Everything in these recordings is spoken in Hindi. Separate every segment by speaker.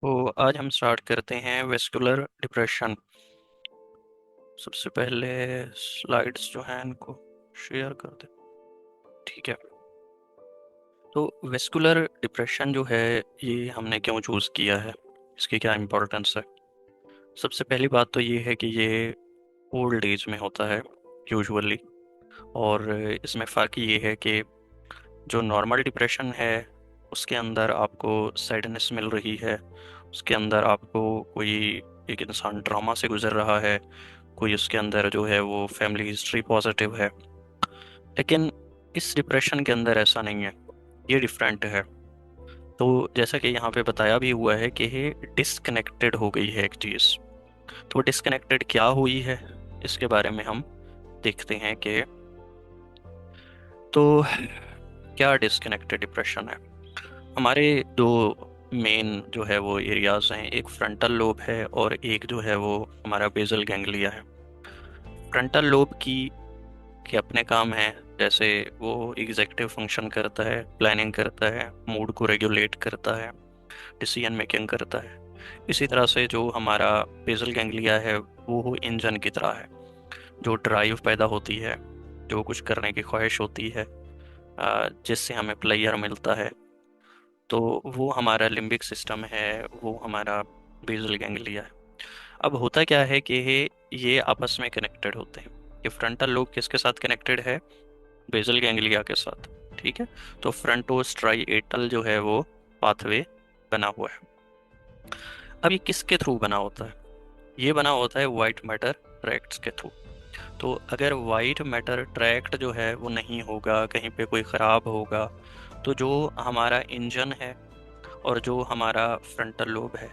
Speaker 1: तो आज हम स्टार्ट करते हैं वेस्कुलर डिप्रेशन। सबसे पहले स्लाइड्स जो हैं इनको शेयर कर दे। ठीक है। तो वेस्कुलर डिप्रेशन जो है ये हमने क्यों चूज़ किया है, इसकी क्या इम्पोर्टेंस है। सबसे पहली बात तो ये है कि ये ओल्ड एज में होता है यूजुअली। और इसमें फ़र्क ये है कि जो नॉर्मल डिप्रेशन है उसके अंदर आपको सैडनेस मिल रही है, उसके अंदर आपको कोई एक इंसान ड्रामा से गुजर रहा है, कोई उसके अंदर जो है वो फैमिली हिस्ट्री पॉजिटिव है। लेकिन इस डिप्रेशन के अंदर ऐसा नहीं है, ये डिफरेंट है। तो जैसा कि यहाँ पे बताया भी हुआ है कि ये डिसकनेक्टेड हो गई है एक चीज़। तो डिसकनेक्टेड क्या हुई है इसके बारे में हम देखते हैं कि तो क्या डिसकनेक्टेड डिप्रेशन है। हमारे दो मेन जो है वो एरियाज हैं, एक फ्रंटल लोब है और एक जो है वो हमारा बेसल गैंग्लिया है। फ्रंटल लोब की के अपने काम हैं, जैसे वो एग्जीक्यूटिव फंक्शन करता है, प्लानिंग करता है, मूड को रेगुलेट करता है, डिसीजन मेकिंग करता है। इसी तरह से जो हमारा बेसल गैंग्लिया है वो इंजन की तरह है, जो ड्राइव पैदा होती है, जो कुछ करने की ख्वाहिश होती है, जिससे हमें प्लेयर मिलता है। तो वो हमारा लिम्बिक सिस्टम है, वो हमारा बेसल गैंग्लिया है। अब होता क्या है कि ये आपस में कनेक्टेड होते हैं। ये फ्रंटल लोब किसके साथ कनेक्टेड है? बेसल गैंग्लिया के साथ। ठीक है। तो फ्रंटोस्ट्राइएटल जो है वो पाथवे बना हुआ है। अब ये किसके थ्रू बना होता है? ये बना होता है वाइट मैटर ट्रैक्ट्स के थ्रू। तो अगर वाइट मैटर ट्रैक्ट जो है वो नहीं होगा, कहीं पे कोई ख़राब होगा, तो जो हमारा इंजन है और जो हमारा फ्रंटल लोब है,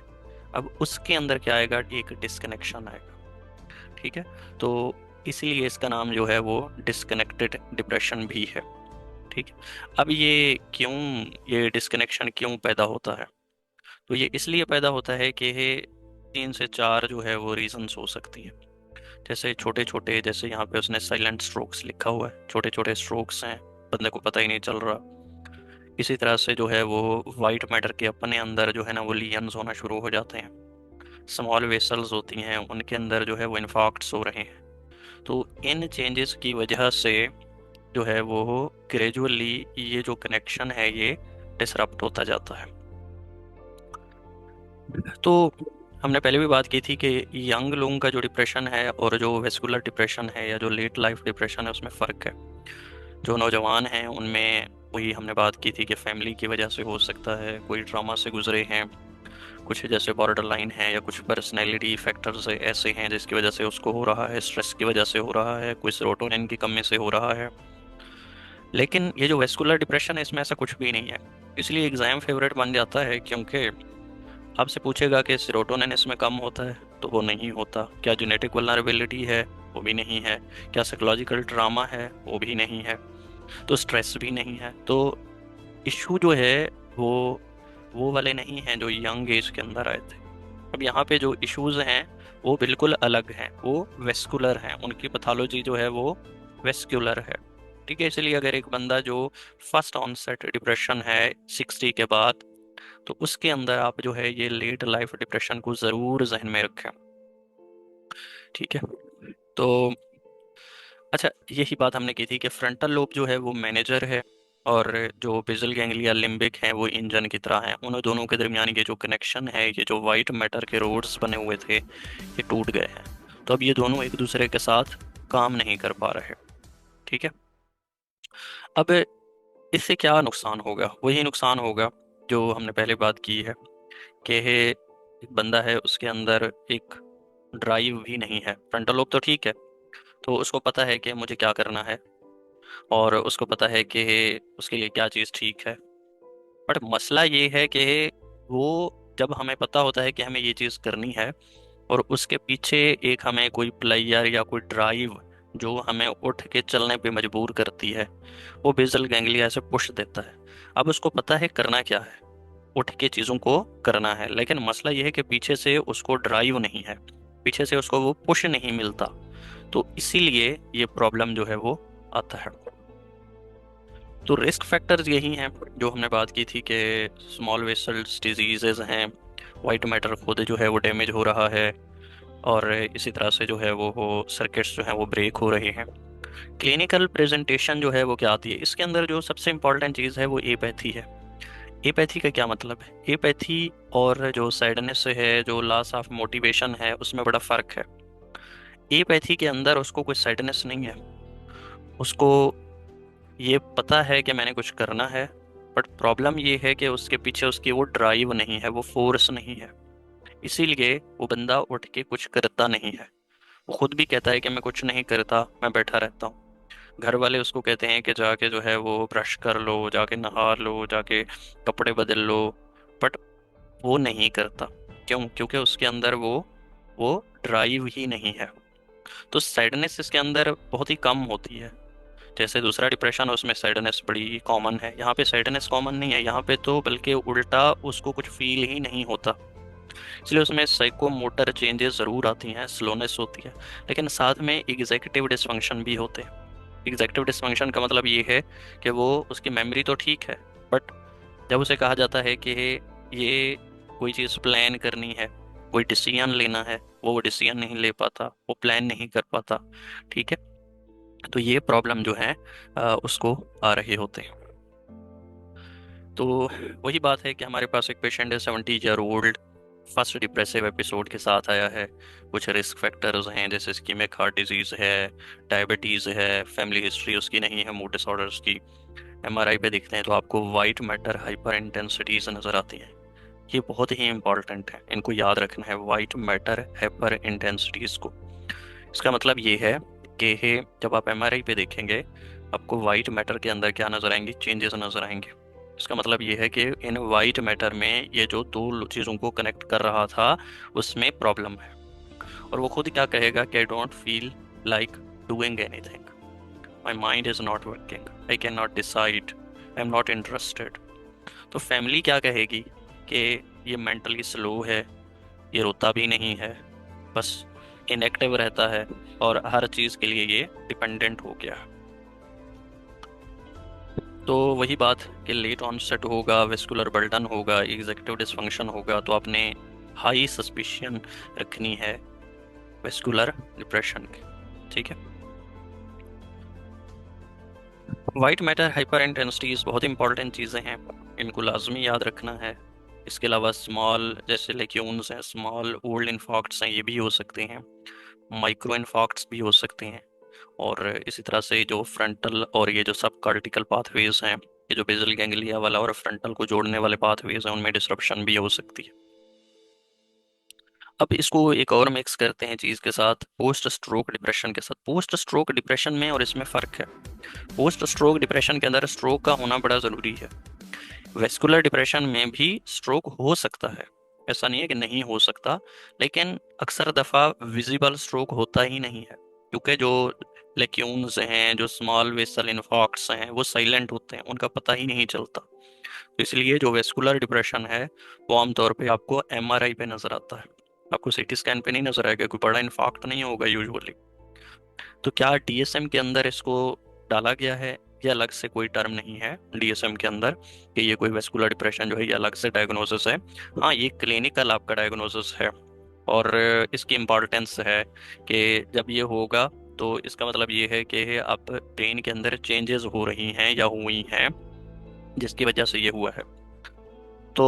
Speaker 1: अब उसके अंदर क्या आएगा? एक डिस्कनेक्शन आएगा। ठीक है। तो इसीलिए इसका नाम जो है वो डिस्कनेक्टेड डिप्रेशन भी है। ठीक है। अब ये क्यों, ये डिस्कनेक्शन क्यों पैदा होता है? तो ये इसलिए पैदा होता है कि ये 3 से 4 जो है वो रीजंस हो सकती है। जैसे छोटे छोटे, जैसे यहाँ पे उसने साइलेंट स्ट्रोक्स लिखा हुआ है, छोटे छोटे स्ट्रोक्स हैं, बंदे को पता ही नहीं चल रहा। इसी तरह से जो है वो वाइट मैटर के अपने अंदर जो है ना वो लियंस होना शुरू हो जाते हैं। स्मॉल वेसल्स होती हैं उनके अंदर जो है वो इन्फाक्ट्स हो रहे हैं। तो इन चेंजेस की वजह से जो है वो ग्रेजुअली ये जो कनेक्शन है ये डिसरप्ट होता जाता है। तो हमने पहले भी बात की थी कि यंग लोगों का जो डिप्रेशन है और जो वेस्कुलर डिप्रेशन है या जो लेट लाइफ डिप्रेशन है उसमें फ़र्क है। जो नौजवान हैं उनमें वही हमने बात की थी कि फैमिली की वजह से हो सकता है, कोई ड्रामा से गुजरे हैं, कुछ जैसे बॉर्डर लाइन है या कुछ पर्सनैलिटी फैक्टर्स ऐसे हैं जिसकी वजह से उसको हो रहा है, स्ट्रेस की वजह से हो रहा है, कोई सेरोटोनिन की कमी से हो रहा है। लेकिन ये जो वेस्कुलर डिप्रेशन है इसमें ऐसा कुछ भी नहीं है। इसलिए एग्ज़ाम फेवरेट बन जाता है, क्योंकि आपसे पूछेगा कि सेरोटोनिन इसमें कम होता है तो वो नहीं होता। क्या जेनेटिक वल्नरेबिलिटी है? वो भी नहीं है। क्या साइकोलॉजिकल ट्रामा है? वो भी नहीं है। तो स्ट्रेस भी नहीं है। तो इशू जो है वो वो वाले नहीं हैं जो यंग एज के अंदर आए थे। अब यहाँ पे जो इश्यूज हैं वो बिल्कुल अलग हैं, वो वेस्कुलर हैं, उनकी पैथोलॉजी जो है वो वेस्कुलर है। ठीक है। इसलिए अगर एक बंदा जो फर्स्ट ऑनसेट डिप्रेशन है 60 के बाद, तो उसके अंदर आप जो है ये लेट लाइफ डिप्रेशन को ज़रूर जहन में रखें। ठीक है। तो अच्छा, यही बात हमने की थी कि फ्रंटल लोब जो है वो मैनेजर है और जो बेसल गैंग्लिया लिम्बिक है वो इंजन की तरह है। उन दोनों के दरमियान ये जो कनेक्शन है, ये जो वाइट मैटर के रोड्स बने हुए थे, ये टूट गए हैं। तो अब ये दोनों एक दूसरे के साथ काम नहीं कर पा रहे। ठीक है। अब इससे क्या नुकसान होगा? वही नुकसान होगा जो हमने पहले बात की है कि एक बंदा है उसके अंदर एक ड्राइव भी नहीं है। फ्रंटल लोब तो ठीक है, तो उसको पता है कि मुझे क्या करना है और उसको पता है कि उसके लिए क्या चीज़ ठीक है। बट मसला ये है कि वो, जब हमें पता होता है कि हमें ये चीज़ करनी है और उसके पीछे एक हमें कोई प्लेयर या कोई ड्राइव जो हमें उठ के चलने पे मजबूर करती है, वो बेसल गैंग्लिया से पुश देता है। अब उसको पता है करना क्या है, उठ के चीज़ों को करना है, लेकिन मसला ये है कि पीछे से उसको ड्राइव नहीं है, पीछे से उसको वो पुश नहीं मिलता। तो इसीलिए ये प्रॉब्लम जो है वो आता है। तो रिस्क फैक्टर्स यही हैं जो हमने बात की थी कि स्मॉल वेसल्स डिजीजेज हैं, वाइट मैटर खुद जो है वो डैमेज हो रहा है, और इसी तरह से जो है वो सर्किट्स जो हैं वो ब्रेक हो रहे हैं। क्लिनिकल प्रेजेंटेशन जो है वो क्या आती है इसके अंदर, जो सबसे इम्पॉर्टेंट चीज़ है वो एपैथी है। एपैथी का क्या मतलब है? एपैथी और जो सैडनेस है, जो लॉस ऑफ मोटिवेशन है, उसमें बड़ा फ़र्क है। एपैथी के अंदर उसको कोई सैडनेस नहीं है, उसको ये पता है कि मैंने कुछ करना है, बट प्रॉब्लम ये है कि उसके पीछे उसकी वो ड्राइव नहीं है, वो फोर्स नहीं है, इसीलिए वो बंदा उठ के कुछ करता नहीं है। वो खुद भी कहता है कि मैं कुछ नहीं करता, मैं बैठा रहता हूँ। घर वाले उसको कहते हैं कि जाके जो है वो ब्रश कर लो, जाके नहा लो, जाके कपड़े बदल लो, बट वो नहीं करता। क्यों? क्योंकि उसके अंदर वो ड्राइव ही नहीं है। तो सैडनेस इसके अंदर बहुत ही कम होती है। जैसे दूसरा डिप्रेशन है उसमें सैडनेस बड़ी कॉमन है, यहाँ पे सैडनेस कॉमन नहीं है, यहाँ पे तो बल्कि उल्टा उसको कुछ फील ही नहीं होता। इसलिए उसमें साइकोमोटर चेंजेस ज़रूर आती हैं, स्लोनेस होती है, लेकिन साथ में एग्जीक्यूटिव डिसफंक्शन भी होते हैं। एग्जीक्यूटिव डिसफंक्शन का मतलब ये है कि वो उसकी मेमोरी तो ठीक है, बट जब उसे कहा जाता है कि ये कोई चीज़ प्लान करनी है, कोई डिसीजन लेना है, वो डिसीजन नहीं ले पाता, वो प्लान नहीं कर पाता। ठीक है, तो ये प्रॉब्लम जो है उसको आ रहे होते हैं। तो वही बात है कि हमारे पास एक पेशेंट है 70 year old, first depressive episode के साथ आया है। कुछ रिस्क फैक्टर्स हैं, जैसे इस्कीमिक हार्ट डिजीज़ है, डायबिटीज़ है, फैमिली हिस्ट्री उसकी नहीं है मूड डिसऑर्डर्स की। एमआरआई पे देखते हैं तो आपको वाइट मैटर हाइपर इंटेंसिटीज नज़र आती हैं। ये बहुत ही इंपॉर्टेंट है, इनको याद रखना है, वाइट मैटर हाइपर इंटेंसिटीज को। इसका मतलब ये है कि जब आप एमआरआई पे देखेंगे, आपको वाइट मैटर के अंदर क्या नज़र आएंगे? चेंजेस नज़र आएंगे। इसका मतलब ये है कि इन वाइट मैटर में ये जो दो चीज़ों को कनेक्ट कर रहा था उसमें प्रॉब्लम है। और वो खुद क्या कहेगा कि I don't feel like doing anything, my mind is not working, I can not decide, I am not interested. तो फैमिली क्या कहेगी कि ये मेंटली स्लो है, ये रोता भी नहीं है, बस इनएक्टिव रहता है, और हर चीज़ के लिए ये डिपेंडेंट हो गया। तो वही बात कि लेट ऑनसेट होगा, वेस्कुलर बर्डन होगा, एग्जीक्यूटिव डिसफंक्शन होगा, तो आपने हाई सस्पिशन रखनी है वेस्कुलर डिप्रेशन की। ठीक है, वाइट मैटर हाइपर इंटेंसिटीज बहुत इंपॉर्टेंट चीज़ें हैं, इनको लाजमी याद रखना है। इसके अलावा स्मॉल जैसे लेक्यून्स हैं, स्मॉल ओल्ड इन्फॉक्ट्स हैं, ये भी हो सकते हैं, माइक्रो इन्फॉक्ट्स भी हो सकते हैं। और इसी तरह से जो फ्रंटल और ये जो सब कार्टिकल पाथवेज हैं, ये जो बेसल गैंग्लिया वाला और फ्रंटल को जोड़ने वाले पाथवेज हैं, उनमें डिसरप्शन भी हो सकती है। अब इसको एक और मिक्स करते हैं चीज़ के साथ, पोस्ट स्ट्रोक डिप्रेशन के साथ। पोस्ट स्ट्रोक डिप्रेशन में और इसमें फ़र्क है। पोस्ट स्ट्रोक डिप्रेशन के अंदर स्ट्रोक का होना बड़ा ज़रूरी है। वेस्कुलर डिप्रेशन में भी स्ट्रोक हो सकता है, ऐसा नहीं है कि नहीं हो सकता, लेकिन अक्सर दफ़ा विजिबल स्ट्रोक होता ही नहीं है, क्योंकि जो लेक्यून्स हैं, जो स्मॉल वेसल इन्फॉक्ट्स हैं, वो साइलेंट होते हैं, उनका पता ही नहीं चलता। तो इसलिए जो वेस्कुलर डिप्रेशन है वो आमतौर पे आपको एमआरआई पे नज़र आता है, आपको सीटी स्कैन पे नहीं नज़र आएगा, कोई बड़ा इन्फॉक्ट नहीं होगा यूजुअली। तो क्या डीएसएम के अंदर इसको डाला गया है? ये अलग से कोई टर्म नहीं है डीएसएम के अंदर कि ये कोई वेस्कुलर डिप्रेशन जो है ये अलग से डायग्नोसिस है। हाँ, ये क्लिनिकल आपका डायग्नोसिस है, और इसकी इम्पॉर्टेंस है कि जब ये होगा तो इसका मतलब ये है कि आप ब्रेन के अंदर चेंजेस हो रही हैं या हुई हैं, जिसकी वजह से ये हुआ है। तो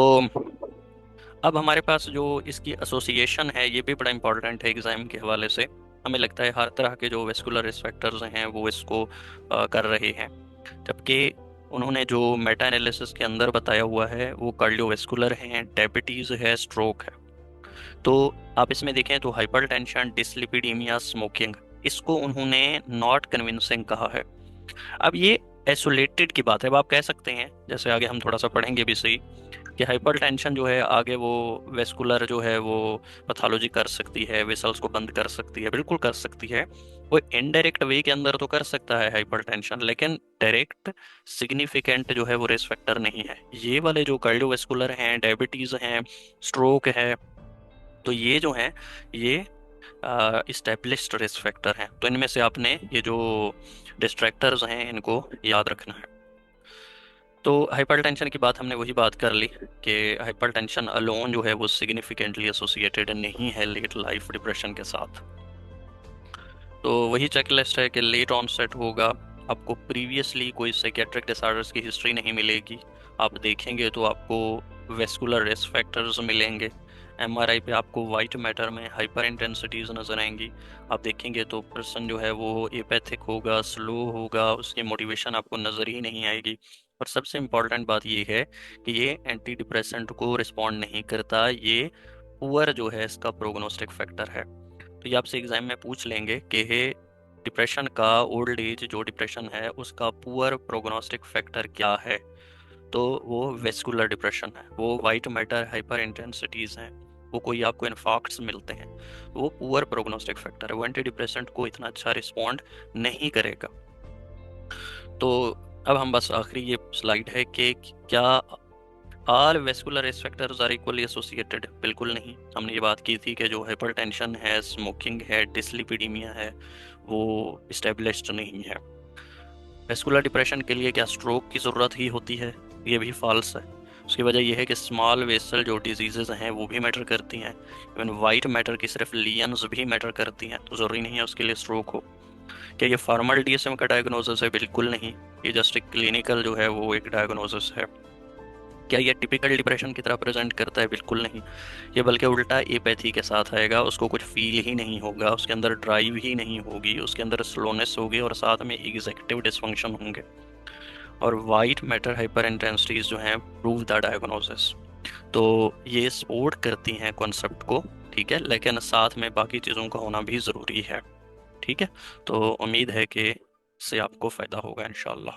Speaker 1: अब हमारे पास जो इसकी एसोसिएशन है ये भी बड़ा इंपॉर्टेंट है एग्जाम के हवाले से। हमें लगता है हर तरह के जो वेस्कुलर रिस्क फैक्टर्स हैं वो इसको कर रहे हैं, जबकि उन्होंने जो मेटा एनालिसिस के अंदर बताया हुआ है वो कार्डियोवेस्कुलर हैं, डायबिटीज़ है, स्ट्रोक है। तो आप इसमें देखें तो हाइपरटेंशन, डिसलिपिडीमिया, स्मोकिंग, इसको उन्होंने नॉट कन्विंसिंग कहा है। अब ये आइसोलेटेड की बात है। अब आप कह सकते हैं, जैसे आगे हम थोड़ा सा पढ़ेंगे भी सही, कि हाइपरटेंशन जो है आगे वो वेस्कुलर जो है वो पैथोलॉजी कर सकती है, वेसल्स को बंद कर सकती है, बिल्कुल कर सकती है। वो इनडायरेक्ट वे के अंदर तो कर सकता है हाइपरटेंशन, लेकिन डायरेक्ट सिग्निफिकेंट जो है वो रिस्क फैक्टर नहीं है। ये वाले जो कार्डियोवेस्कुलर हैं, डायबिटीज़ हैं, स्ट्रोक है, तो ये जो हैं ये इस्टेब्लिश्ड रिस्क फैक्टर हैं। तो इनमें से आपने ये जो डिस्ट्रैक्टर्स हैं इनको याद रखना है। तो हाइपरटेंशन की बात हमने वही बात कर ली कि हाइपरटेंशन अलोन जो है वो सिग्निफिकेंटली एसोसिएटेड नहीं है लेट लाइफ डिप्रेशन के साथ। तो वही चेकलिस्ट है कि लेट ऑनसेट होगा, आपको प्रीवियसली कोई साइकेट्रिक डिसऑर्डर्स की हिस्ट्री नहीं मिलेगी, आप देखेंगे तो आपको वेस्कुलर रिस्क फैक्टर्स मिलेंगे, एमआरआई पे आपको वाइट मैटर में हाइपर इंटेंसिटीज नज़र आएंगी, आप देखेंगे तो पर्सन जो है वो एपैथिक होगा, स्लो होगा, उसकी मोटिवेशन आपको नज़र ही नहीं आएगी। और सबसे इम्पॉर्टेंट बात ये है कि ये एंटी डिप्रेसेंट को रिस्पॉन्ड नहीं करता, ये पुअर जो है इसका प्रोग्नोस्टिक फैक्टर है। तो ये आपसे एग्जाम में पूछ लेंगे कि डिप्रेशन का, ओल्ड एज जो डिप्रेशन है उसका पुअर प्रोग्नोस्टिक फैक्टर क्या है, तो वो वेस्कुलर डिप्रेशन है, वो वाइट मैटर हाइपर इंटेंसिटीज़ हैं, वो कोई आपको इन्फाक्ट्स मिलते हैं, वो पुअर प्रोग्नोस्टिक फैक्टर है, वो एंटी डिप्रेसेंट को इतना अच्छा रिस्पॉन्ड नहीं करेगा। तो अब हम बस आखिरी ये स्लाइड है कि क्या all vascular risk factors are equally associated? बिल्कुल नहीं। हमने ये बात की थी कि जो हाइपरटेंशन है, स्मोकिंग है, डिसलिपिडीमिया है, वो इस्टेब्लिश्ड नहीं है। वेस्कुलर डिप्रेशन के लिए क्या स्ट्रोक की ज़रूरत ही होती है? ये भी फॉल्स है। उसकी वजह यह है कि स्मॉल वेसल जो डिजीज़ हैं वो भी मैटर करती हैं, इवन वाइट मैटर की सिर्फ लियंस भी मैटर करती हैं, तो ज़रूरी नहीं है उसके लिए स्ट्रोक हो। क्या ये फॉर्मल डीएसएम का डायग्नोसिस है? बिल्कुल नहीं। ये जस्ट एक क्लिनिकल जो है वो एक डायग्नोसिस है। क्या ये टिपिकल डिप्रेशन की तरह प्रेजेंट करता है? बिल्कुल नहीं। ये बल्कि उल्टा एपैथी के साथ आएगा, उसको कुछ फील ही नहीं होगा, उसके अंदर ड्राइव ही नहीं होगी, उसके अंदर स्लोनेस होगी और साथ में एग्जेक्टिव डिसफंक्शन होंगे। और वाइट मैटर हाइपर इंटेंसिटीज जो हैं प्रूव द डायग्नोसिस। तो ये सपोर्ट करती हैं कॉन्सेप्ट को, ठीक है, लेकिन साथ में बाकी चीज़ों का होना भी ज़रूरी है। ठीक है, तो उम्मीद है कि इससे आपको फ़ायदा होगा इंशाल्लाह।